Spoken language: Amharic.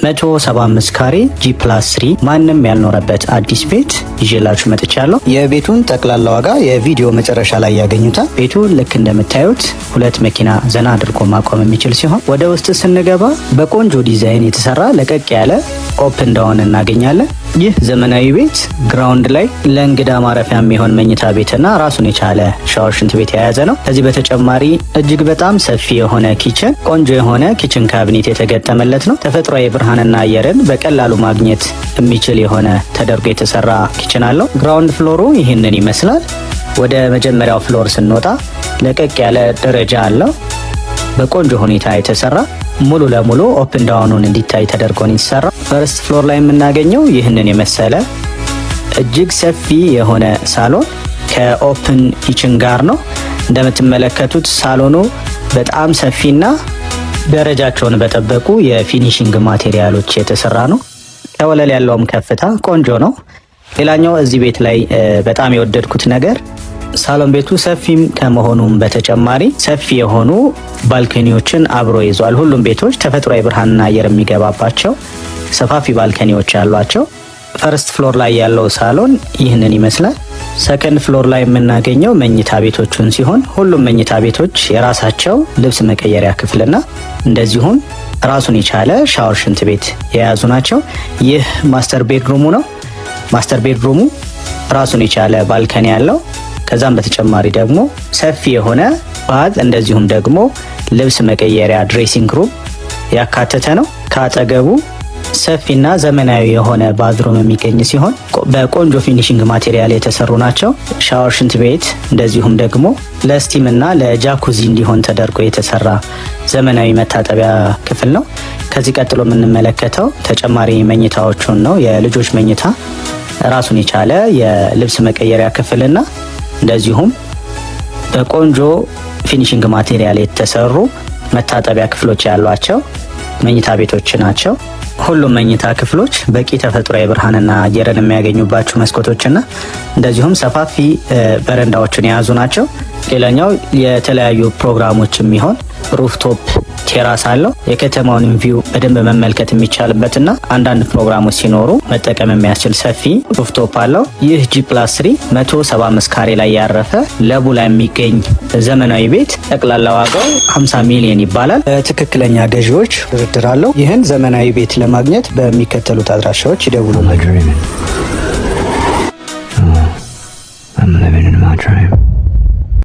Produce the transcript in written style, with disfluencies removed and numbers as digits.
175 ካሬ G+3 ማንም ያልኖረበት አዲስ ቤት ይዤላችሁ መጥቻለሁ። የቤቱን ጠቅላላ ዋጋ የቪዲዮ መጨረሻ ላይ ያገኙታል። ቤቱ ልክ እንደምታዩት ሁለት መኪና ዘና አድርጎ ማቆም የሚችል ሲሆን ወደ ውስጥ ስንገባ በቆንጆ ዲዛይን የተሰራ ለቀቅ ያለ ኦፕን ዳውን እናገኛለን። ይህ ዘመናዊ ቤት ግራውንድ ላይ ለእንግዳ ማረፊያ የሚሆን መኝታ ቤትና ራሱን የቻለ ሻወር፣ ሽንት ቤት የያዘ ነው። ከዚህ በተጨማሪ እጅግ በጣም ሰፊ የሆነ ኪችን፣ ቆንጆ የሆነ ኪችን ካቢኔት የተገጠመለት ነው። ተፈጥሯዊ ብርሃንና አየርን በቀላሉ ማግኘት የሚችል የሆነ ተደርጎ የተሰራ ኪችን አለው። ግራውንድ ፍሎሩ ይህንን ይመስላል። ወደ መጀመሪያው ፍሎር ስንወጣ ለቀቅ ያለ ደረጃ አለው። በቆንጆ ሁኔታ የተሰራ ሙሉ ለሙሉ ኦፕን ዳውኑን እንዲታይ ተደርጎ ነው የተሰራ። ፈርስት ፍሎር ላይ የምናገኘው ይህንን የመሰለ እጅግ ሰፊ የሆነ ሳሎን ከኦፕን ኪችን ጋር ነው። እንደምትመለከቱት ሳሎኑ በጣም ሰፊና ደረጃቸውን በጠበቁ የፊኒሺንግ ማቴሪያሎች የተሰራ ነው። ከወለል ያለውም ከፍታ ቆንጆ ነው። ሌላኛው እዚህ ቤት ላይ በጣም የወደድኩት ነገር ሳሎን ቤቱ ሰፊም ከመሆኑም በተጨማሪ ሰፊ የሆኑ ባልኮኒዎችን አብሮ ይዟል። ሁሉም ቤቶች ተፈጥሯዊ ብርሃንና አየር የሚገባባቸው ሰፋፊ ባልኮኒዎች ያሏቸው። ፈርስት ፍሎር ላይ ያለው ሳሎን ይህንን ይመስላል። ሰከንድ ፍሎር ላይ የምናገኘው መኝታ ቤቶቹን ሲሆን ሁሉም መኝታ ቤቶች የራሳቸው ልብስ መቀየሪያ ክፍልና እንደዚሁም ራሱን የቻለ ሻወር፣ ሽንት ቤት የያዙ ናቸው። ይህ ማስተር ቤድሩሙ ነው። ማስተር ቤድሩሙ ራሱን የቻለ ባልከኒ ያለው፣ ከዛም በተጨማሪ ደግሞ ሰፊ የሆነ ባዝ እንደዚሁም ደግሞ ልብስ መቀየሪያ ድሬሲንግ ሩም ያካተተ ነው። ከአጠገቡ ሰፊና ዘመናዊ የሆነ ባዝሩም የሚገኝ ሲሆን በቆንጆ ፊኒሺንግ ማቴሪያል የተሰሩ ናቸው። ሻወር፣ ሽንት ቤት እንደዚሁም ደግሞ ለስቲም እና ለጃኩዚ እንዲሆን ተደርጎ የተሰራ ዘመናዊ መታጠቢያ ክፍል ነው። ከዚህ ቀጥሎ የምንመለከተው ተጨማሪ መኝታዎቹን ነው። የልጆች መኝታ ራሱን የቻለ የልብስ መቀየሪያ ክፍልና እንደዚሁም በቆንጆ ፊኒሺንግ ማቴሪያል የተሰሩ መታጠቢያ ክፍሎች ያሏቸው መኝታ ቤቶች ናቸው። ሁሉም መኝታ ክፍሎች በቂ ተፈጥሯዊ ብርሃንና አየርን የሚያገኙባቸው መስኮቶችና እንደዚሁም ሰፋፊ በረንዳዎችን የያዙ ናቸው። ሌላኛው የተለያዩ ፕሮግራሞች የሚሆን ሩፍቶፕ ቴራስ አለው። የከተማውን ቪው በደንብ መመልከት የሚቻልበትና አንዳንድ ፕሮግራሞች ሲኖሩ መጠቀም የሚያስችል ሰፊ ሩፍቶፕ አለው። ይህ G+3 175 ካሬ ላይ ያረፈ ለቡ ላይ የሚገኝ ዘመናዊ ቤት ጠቅላላ ዋጋው 50 ሚሊዮን ይባላል። ትክክለኛ ገዢዎች ድርድር አለው። ይህን ዘመናዊ ቤት ለማግኘት በሚከተሉት አድራሻዎች ይደውሉልን።